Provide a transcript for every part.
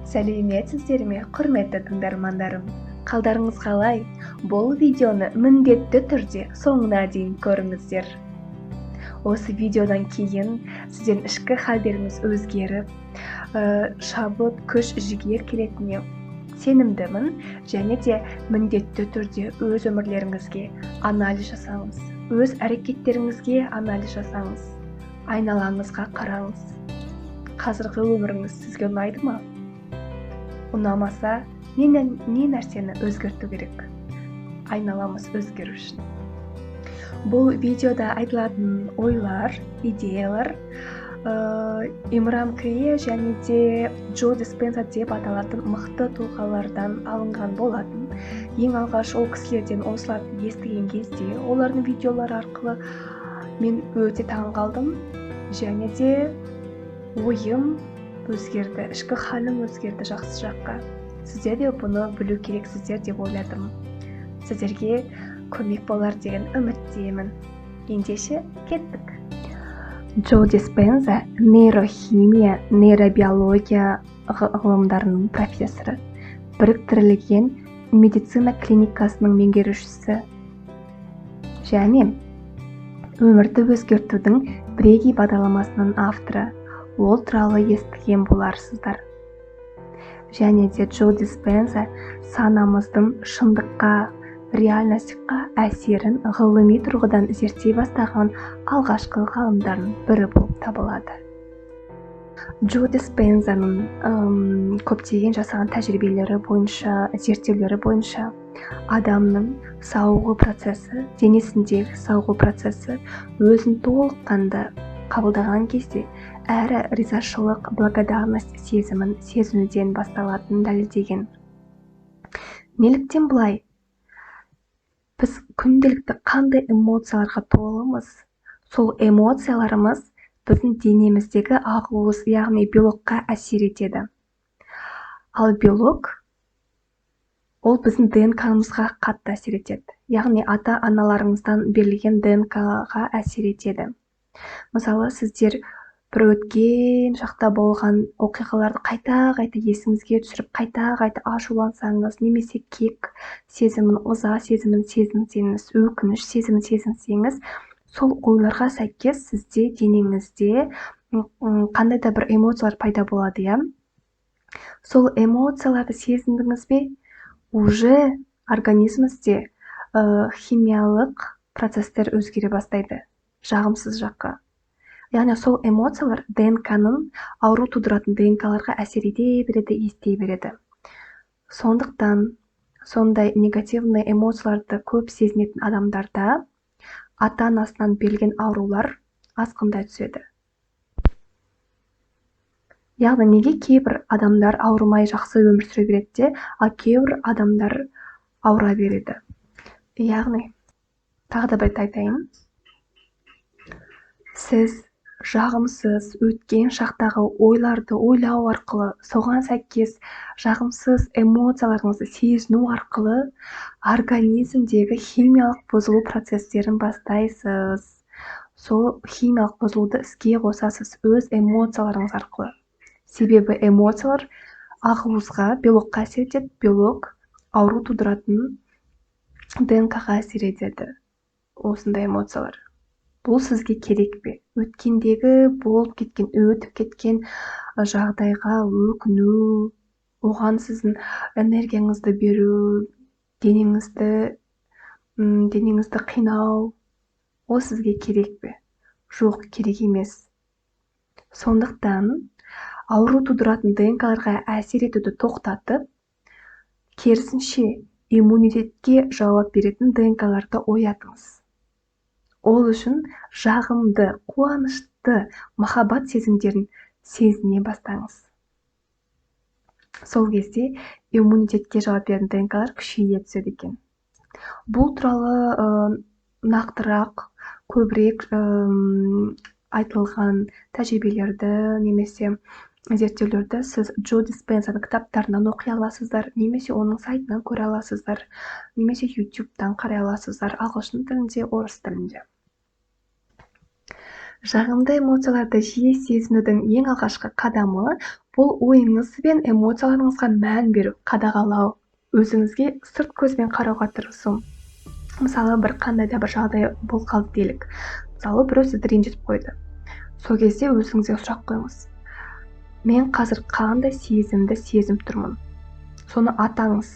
Сәлеметсіздер ме, құрметті тыңдармандарым? Қалдарыңыз қалай? Бұл видеоны міндетті түрде соңына дейін көріңіздер. Осы видеодан кейін сізден ішкі халдеріңіз өзгеріп, шабыт, күш, жігер келетініне сенімдімін, және де міндетті түрде өз өмірлеріңізге анализ жасаңыз, өз әрекеттеріңізге анализ жасаңыз, айналаңызға қараңыз. Қазіргі өміріңіз сізге ұнайды ма? Ұнамаса, не нәрсені өзгерту керек? Айналамыз өзгеру үшін. Бұл видеода айтылатын ойлар, идеялар Имрам Крие және де Джо Диспенза деп аталатын мықты тұлғалардан алынған болатын. Ең алғаш ол кісілерден осыларды естіген кезде, олардың видеолары арқылы мен өте таңғалдым, және де ойым өзгерді, ішкі халім өзгерді жақсы жаққа. Сіздер де бұны білу керексіздер деп ойладым. Сіздерге көмек болар деген үміттемін. Ендеше кеттік. Джо Диспенза нейрохимия, нейробиология ғылымдарының профессоры, біріктірілген медицина клиникасының меңгерушісі және өмірді өзгертудің бірегей бағдарламасының авторы. Ол туралы естіген боларсыздар. Және де Джо Диспенза санамыздың шындыққа, реальностьқа әсерін ғылыми тұрғыдан зерттей бастаған алғашқы ғалымдардың бірі болып табылады. Джо Диспензаның көптеген жасаған тәжірибелері бойынша, зерттеулері бойынша адамның сауығу процесі, денесіндегі сауығу процесі өзін толыққанды қабылдаған кезде әрі ризашылық, благодарность сезімін сезінуден басталатынын дәлелдеген. Неліктен бұлай? Біз күнделікті қандай эмоцияларға толымыз? Сол эмоцияларымыз біздің денеміздегі ақуыз, яғни белокқа әсер етеді. Ал белок ол біздің ДНК-мызға қатты әсер етеді. Яғни ата-аналарыңыздан берілген ДНК-ға әсер етеді. Мысалы, сіздер бір өткен шақта болған оқиғаларды қайта-қайта есіңізге түсіріп, қайта-қайта ашулансаңыз, немесе кек сезімін, ыза сезімін сезінсеңіз, өкініш сезімін сезінсеңіз, сол ойларға сәйкес сізде денеңізде қандай да бір эмоциялар пайда болады, иә? Сол эмоцияларды сезіндіңіз бе? Уже организмізде химиялық процестер өзгере бастайды, жағымсыз жаққа. Яғни сол эмоциялар ДНК-ның ауру тудыратын ДНК-ларға әсер ете береді, ести береді. Сондықтан сондай негативный эмоцияларды көп сезінетін адамдарда ата-анасынан берілген аурулар асқындай түседі. Яғни неге кейбір адамдар ауырмай жақсы өмір сүре береді де, ал кейбір адамдар ауыра береді? Яғни, тағы да бір айтайын. Сіз жағымсыз өткен шақтағы ойларды ойлау арқылы, соған сәйкес жағымсыз эмоцияларыңызды сезіну арқылы организмдегі химиялық бұзылу процестерін бастайсыз. Сол химиялық бұзылуды іске қосасыз өз эмоцияларыңыз арқылы. Себебі эмоциялар ақуызға, белокқа әсер етеді, белок ауру тудыратын ДНК-ға әсер етеді. Осындай эмоциялар. Бұл сізге керек пе? Өткендегі болып кеткен, өтіп кеткен жағдайға өкіну, оған сіздің энергияңызды беру, денеңізді қинау, ол сізге керек пе? Жоқ, керек емес. Сондықтан ауру тудыратын ДНК-ларға әсер етуді тоқтатып, керісінше иммунитетке жауап беретін ДНК-ларды оятыңыз. Ол үшін жағымды, қуанышты, махаббат сезімдерін сезіне бастаңыз. Сол кезде иммунитетке жауап беретін ДНК-лар күшейе түседі екен. Бұл туралы нақтырақ, көбірек айтылған тәжірибелерді немесе зерттеулерді сіз Джо Диспензаның кітаптарынан оқи аласыздар, немесе оның сайтынан көре аласыздар, немесе YouTube-тан қарай аласыздар, ағылшын тілінде, орыс тілінде. Жағымды эмоцияларды жиі сезінудің ең алғашқы қадамы бұл ойыңыз бен эмоцияларыңызға мән беру, қадағалау, өзіңізге сырт көзбен қарауға тырысу. Мысалы, бір қандай да бір жағдай болып қалды делік. Мысалы, біреу сізді ренжітіп қойды. Сол кезде өзіңізге сұрақ қойыңыз. Мен қазір қандай сезімді сезіп тұрмын? Соны атаңыз.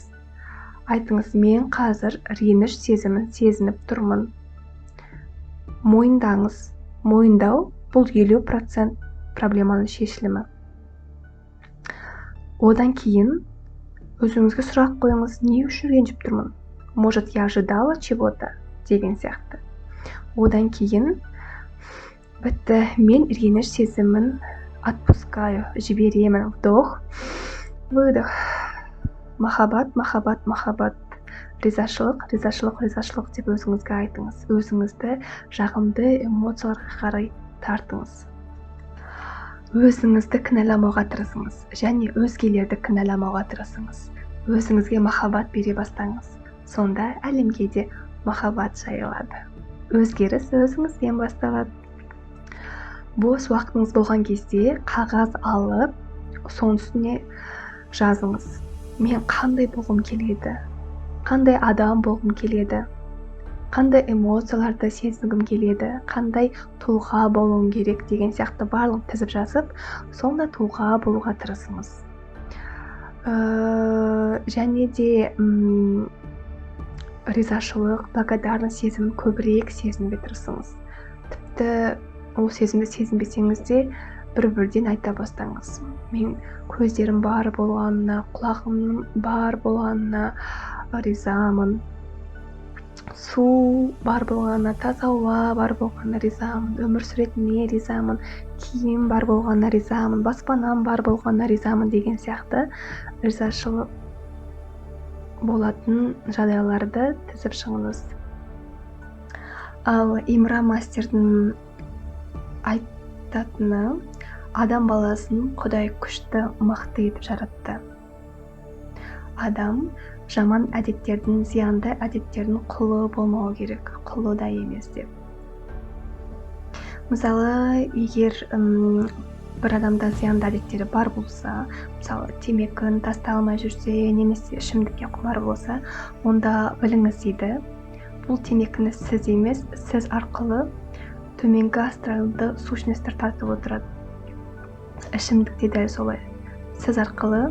Айтыңыз, мен қазір реніш сезімін сезініп тұрмын. Мойындаңыз. Мойындау бұл 50% проблеманың шешілімі. Одан кейін өзіңізге сұрақ қойыңыз, не үшін ренжіп тұрмын? Может, я ожидала чего-то деген сияқты. Одан кейін бітті, мен реніш сезімін отпускаю, жіберемін. Вдох, выдох. Махаббат, махаббат, махаббат. Ризашылық, ризашылық, ризашылық деп өзіңізге айтыңыз. Өзіңізді жағымды эмоцияларға қарай тартыңыз. Өзіңізді кінәламауға тырысыңыз және өзгелерді кінәламауға тырысыңыз. Өзіңізге махаббат бере бастаңыз. Сонда әлемге де махаббат жайылады. Өзгеріс өзіңізден басталады. Бос уақытыңыз болған кезде қағаз алып, соның үстіне жазыңыз. Мен қандай болғым келеді? Қандай адам болғым келеді? Қандай эмоцияларды сезінгім келеді? Қандай тұлға болуым керек деген сияқты барлығын тізіп жазып, сонда тұлға болуға тырысыңыз. Және де ризашылық, благодарность сезімін көбірек сезінуге тырысыңыз. Тіпті ол сезімді сезінбесеңіз де бір-бірден айта бастаңыз. Мен көздерім бар болғанына, құлағымның бар болғанына ризамын. Су бар болғанына, таза ауа бар болғанына ризамын. Өмір сүретініне ризамын. Киім бар болғанына ризамын. Баспанам бар болғанына ризамын деген сияқты ризашылық болатын жағдайларды тізіп шығыңыз. Ал Имра мастердің айтатыны, адам баласын Құдай күшті, мықты етіп жаратты. Адам жаман әдеттердің, зиянды әдеттердің құлы болмауы керек, құлы да емес деп. Мысалы, егер бір адамда зиянды әдеттері бар болса, мысалы, темекін тастай алмай жүрсе, немесе ішімдікке құмар болса, онда біліңіз дейді, бұл темекіні сіз емес, сіз арқылы төменгі астралды сущностьтер тартып отырады. Ішімдікте дәл солай. Сіз арқылы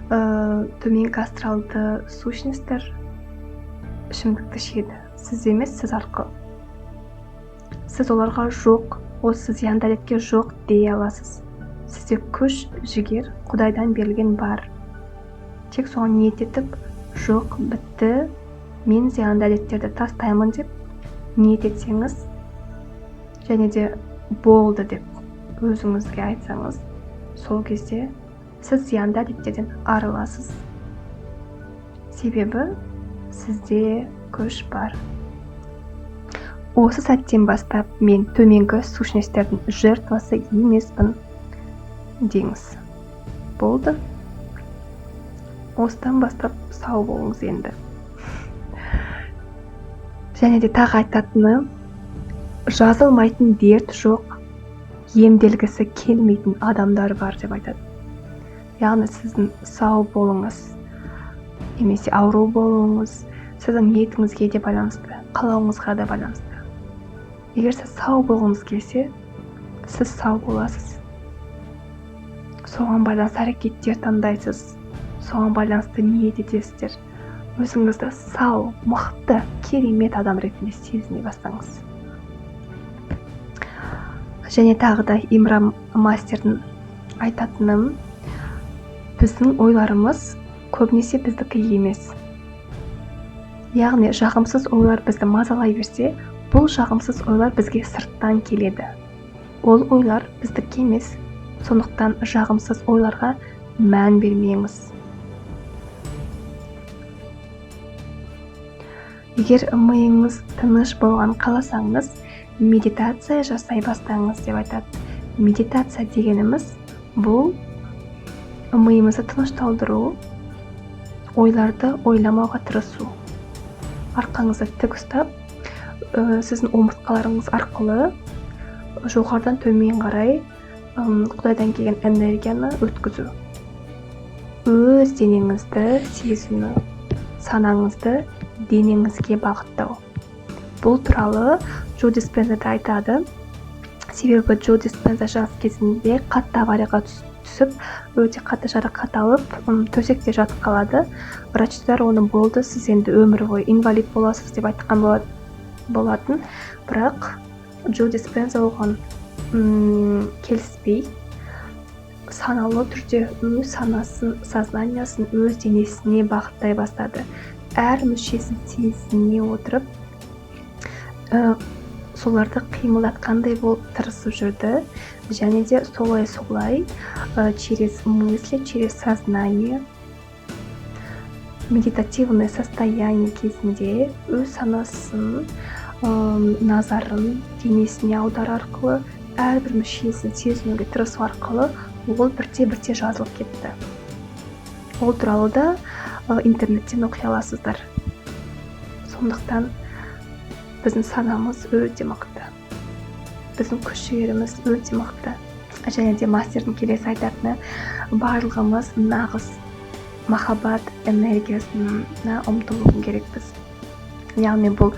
төменгі астралды сущностьтер ішімдікті ішеді. Сіз емес, сіз арқылы. Сіз оларға жоқ, осы зиянды әдетке жоқ дей аласыз. Сізде күш, жігер Құдайдан берілген бар. Тек соған ниет етіп, жоқ, бітті, мен зиянды әдеттерді тастаймын деп ниет етсеңіз, және де болды деп өзіңізге айтсаңыз, сол кезде сіз зиянды әдеттерден арыласыз. Себебі сізде күш бар. Осы сәттен бастап мен төменгі сущностьтердің жертвасы емеспін деңіз. Болды. Осыдан бастап сау болыңыз енді. Және де тағы айтатыны, жазылмайтын дерт жоқ, емделгісі келмейтін адамдар бар деп айтады. Яғни сіздің сау болыңыз, немесе ауру болуыңыз, сіздің ниетіңізге де байланысты, қалауыңызға да байланысты. Егер сіз сау болғыңыз келсе, сіз сау боласыз. Соған байланысты әрекеттер таңдайсыз, соған байланысты ниет етесіздер. Өзіңізді сау, мықты, керемет адам ретінде сезіне бастаңыз. Және тағы да Имра мастердің айтатыным, біздің ойларымыз көбінесе біздікі емес. Яғни жағымсыз ойлар бізді мазалай берсе, бұл жағымсыз ойлар бізге сырттан келеді. Ол ойлар біздікі емес, сондықтан жағымсыз ойларға мән бермеңіз. Егер миыңыз тыныш болған қаласаңыз, медитация жасай бастаңыз деп айтады. Медитация дегеніміз бұл миымызды тынышталдыру, ойларды ойламауға тырысу. Арқаңызды тік ұстап, сіздің омыртқаларыңыз арқылы жоғарыдан төмен қарай Құдайдан келген энергияны өткізу. Өз денеңізді сезіну, санаңызды денеңізге бағыттау. Бұл туралы Джо Диспенза да айтады. Себебі Джо Диспенза жас кезінде қатты аварияға түсіп, өте қатты жарақат алып, төсекте жатып қалады. Врачтар оны болды, сіз енді өмір бойы инвалид боласыз деп айтқан болатын. Бірақ Джо Диспенза оған келіспей, саналы түрде өз санасын, сознаниясын өз денесіне бағыттай бастады. Әр мүшесін сезіне отырып, соларды қимылдатқандай болып тырысып жүрді. Және де солай через мысли, через сознание, медитативное состояние кезінде өз санасын, назарын денесіне аудару арқылы, әрбір мүшесін сезінуге тырысу арқылы ол бірте-бірте жазылып кетті. Ол туралы да интернеттен оқи аласыздар. Сондықтан біздің санамыз өте мықты. Біздің күш-жігеріміз өте мықты. Және де мастердің келесі айтатыны, барлығымыз нағыз махаббат энергиясына ұмтылу керекпіз. Яғни бұл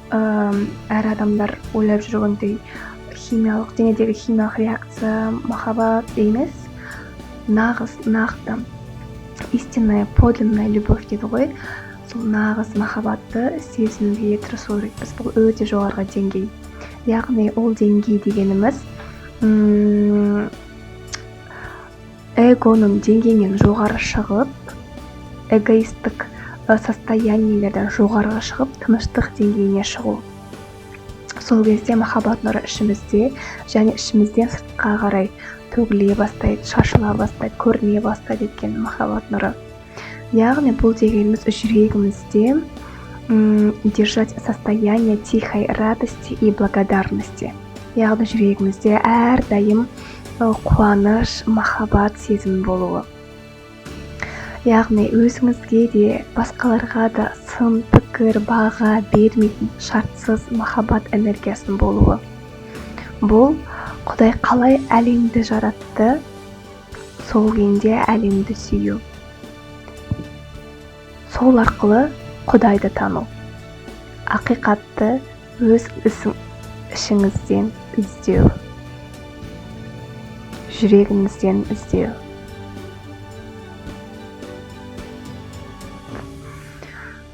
әр адамдар ойлап жүргендей химиялық, денедегі химиялық реакция махаббат емес, нақты истинная, подлинная любовь дейді ғой. Сол нағыз махаббатты сезінуге тырысу керекпіз. Бұл өте жоғарғы деңгей. Яғни ол деңгей дегеніміз эгоның деңгейінен жоғары шығып, эгоистік состояниелерден жоғарыға шығып, тыныштық деңгейіне шығу. Сол кезде махаббат нұры ішімізде, және ішімізден сыртқа қарай төгіле бастайды, шашыла бастайды, көріне бастайды екен махаббат нұры. Яғни бұл дегеніміз жүрегімізде держать состояние тихой радости и благодарности. Яғни жүрегімізде әрдайым қуаныш, махаббат сезімі болуы. Яғни өзіңізге де, басқаларға да сын, пікір, баға бермейтін шартсыз махаббат энергиясын болуы. Бұл Құдай қалай әлемді жаратты, сол күйінде әлемді сүю. Сол арқылы Құдайды тану. Ақиқатты өз ішіңізден іздеу. Жүрегіңізден іздеу.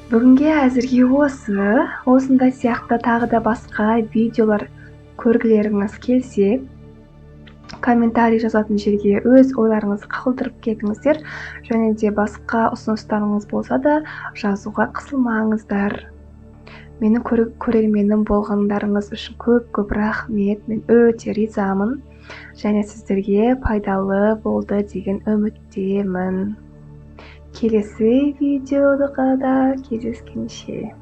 Бүгінге әзірге осындай сияқты тағы да басқа видеолар көргілеріңіз келсе, комментарий жазатын жерге өз ойларыңызды қалдырып кетіңіздер. Және де басқа ұсыныстарыңыз болса да жазуға қысылмаңыздар. Менің көрерменім болғандарыңыз үшін көп рахмет. Мен өте ризамын. Және сіздерге пайдалы болды деген үміттемін. Келесі видеода кездескенше.